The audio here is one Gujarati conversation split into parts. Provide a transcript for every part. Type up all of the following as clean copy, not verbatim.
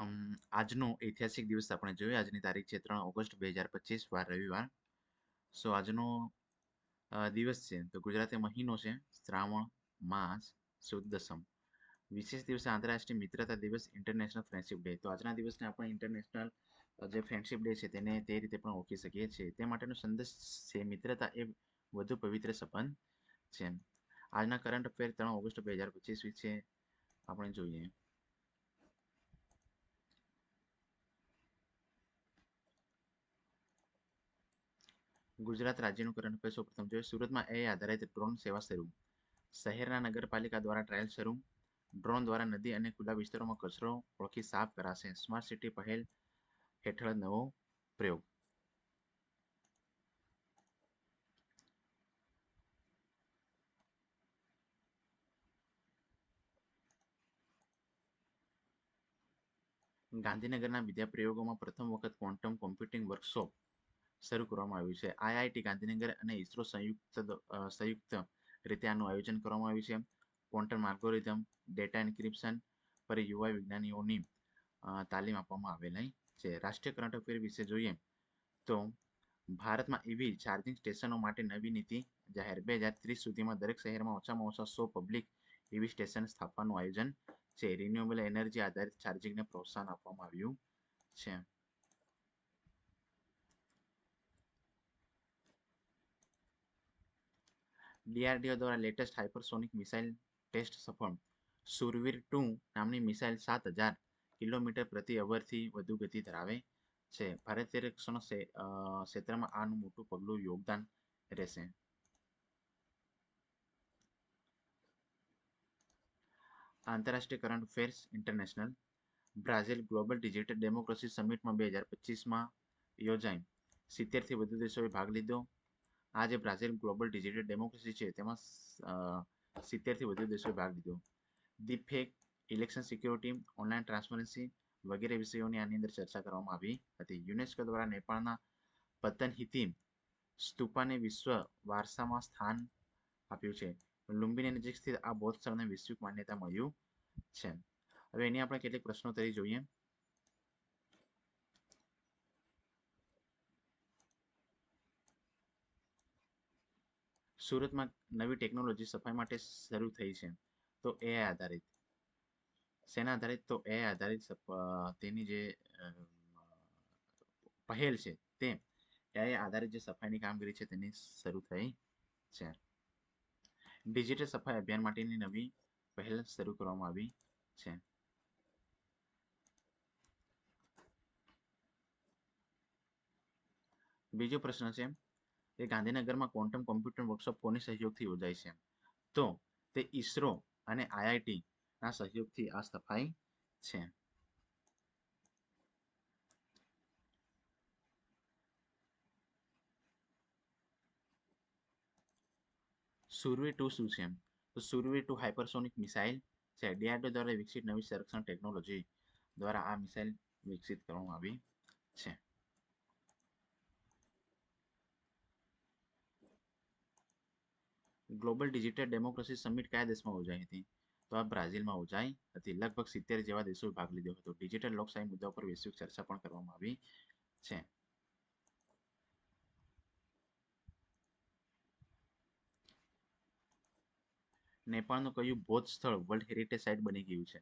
આજનો ઐતિહાસિક દિવસ આપણે જોઈએ. આજની તારીખ છે 3 ઓગસ્ટ 2025, વાર રવિવાર. સો આજનો દિવસ છે તો ગુજરાતી મહિનો છે શ્રાવણ માસ સુદ દસમ. વિશેષ દિવસે આંતરરાષ્ટ્રીય મિત્રતા દિવસ, ઇન્ટરનેશનલ ફ્રેન્ડશિપ ડે. તો આજના દિવસને આપણે ઇન્ટરનેશનલ જે ફ્રેન્ડશિપ ડે છે તેને તે રીતે પણ ઓળખી શકીએ છીએ. તે માટેનો સંદેશ છે મિત્રતા એ વધુ પવિત્ર સંબંધ છે. આજના કરંટ અફેર 3 ઓગસ્ટ 2025 વિશે આપણે જોઈએ. ગુજરાત રાજ્યનું કરંટ અફેર સૌપ્રથમ જોઈએ. સુરતમાં AI આધારિત ડ્રોન સેવા શરૂ. શહેરના નગરપાલિકા દ્વારા ટ્રાયલ શરૂ. ડ્રોન દ્વારા નદી અને ખુલ્લા વિસ્તારોમાં કચરો ઓળખી સાફ કરાશે. સ્માર્ટ સિટી પહેલ હેઠળ નવો પ્રયોગ. ગાંધીનગરના વિદ્યાપ્રયોગોમાં પ્રથમ વખત ક્વોન્ટમ કોમ્પ્યુટિંગ વર્કશોપ શરૂ કરવામાં આવ્યું છે. IIT ગાંધીનગર અને ઇસરો સંયુક્ત રીતે આનું આયોજન કરવામાં આવ્યું છે. ક્વોન્ટમ એલ્ગોરિધમ, ડેટા એન્ક્રિપ્શન પર યુવા વિજ્ઞાનીઓની તાલીમ આપવામાં આવેલી છે. રાષ્ટ્રીય કરંટ અફેર વિશે જોઈએ તો ભારતમાં EV ચાર્જિંગ સ્ટેશનો માટે નવી નીતિ જાહેર. 2030 સુધીમાં દરેક શહેરમાં ઓછામાં ઓછા 100 પબ્લિક EV સ્ટેશન સ્થાપવાનું આયોજન છે. રિન્યુએબલ એનર્જી આધારિત ચાર્જિંગને પ્રોત્સાહન આપવામાં આવ્યું છે. DRDO દ્વારા લેટેસ્ટ હાઇપરસોનિક મિસાઇલ ટેસ્ટ સફળ. સુરવીર-2 નામની મિસાઇલ 7000 કિલોમીટર પ્રતિ અવરથી વધુ ગતિ ધરાવે છે. ભારતીય રક્ષણ ક્ષેત્રમાં આનું મોટું પગલું યોગદાન રહેશે. આંતરરાષ્ટ્રીય current affairs international. Brazil global digital democracy સમિટમાં 2025માં યોજાઈ. 70થી વધુ દેશોએ ભાગ લીધો. આ જે બ્રાઝિલ ગ્લોબલ ડિજિટલ ડેમોક્રેસી છે તેમાં 70થી વધુ દેશોએ ભાગ લીધો. Deep fake, election security, online transparency વગેરે વિષયોની આની અંદર ચર્ચા કરવામાં આવી હતી. યુનેસ્કો દ્વારા નેપાળના પતનહિતી સ્તૂપાને વિશ્વ વારસામાં સ્થાન આપ્યું છે. લુંબિની નજીક સ્થિત આ બૌદ્ધ સ્થળને વૈશ્વિક માન્યતા મળ્યું છે. હવે એની આપણે કેટલીક પ્રશ્નોત્તરી જોઈએ. સુરતમાં નવી ટેકનોલોજી સફાઈ માટે શરૂ થઈ છે તો AI આધારિત. શેના આધારિત? તો AI આધારિત તેની જે પહેલ છે તે AI આધારિત જે સફાઈની કામગીરી છે તેની શરૂ થઈ છે. ડિજિટલ સફાઈ અભિયાન માટેની નવી પહેલ શરૂ કરવામાં આવી છે. બીજો પ્રશ્ન છે કે ગાંધીનગરમાં ક્વોન્ટમ કોમ્પ્યુટર વર્કશોપ કોની સહયોગથી યોજાય છે? તો તે ઇસરો અને IIT ના સહયોગથી આ સફાઈ છે. સુરવીર-2 શું છે? તો સુરવીર-2 હાઇપરસોનિક મિસાઇલ છે. DRDO દ્વારા વિકસિત નવી સંરક્ષણ ટેકનોલોજી દ્વારા આ મિસાઇલ વિકસિત કરવામાં આવી છે. ગ્લોબલ ડિજિટલ ડેમોક્રેસી સમિટ કયા દેશમાં યોજાઈ હતી? તો આ બ્રાઝિલમાં યોજાઈ હતી. લગભગ 70 જેવા દેશોએ ભાગ લીધો હતો. ડિજિટલ લોકશાહી મુદ્દા પર વૈશ્વિક ચર્ચા પણ કરવામાં આવી છે. નેપાળનું કયું બૌદ્ધ સ્થળ વર્લ્ડ હેરિટેજ સાઇટ બની ગયું છે?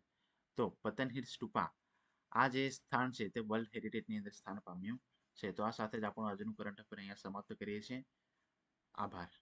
તો પતનહિલ સ્તૂપા. આ જે સ્થાન છે તે વર્લ્ડ હેરિટેજની અંદર સ્થાન પામ્યું છે. તો આ સાથે જ આપણું આજનું કરંટ અફેર અહીંયા સમાપ્ત કરીએ છીએ. આભાર.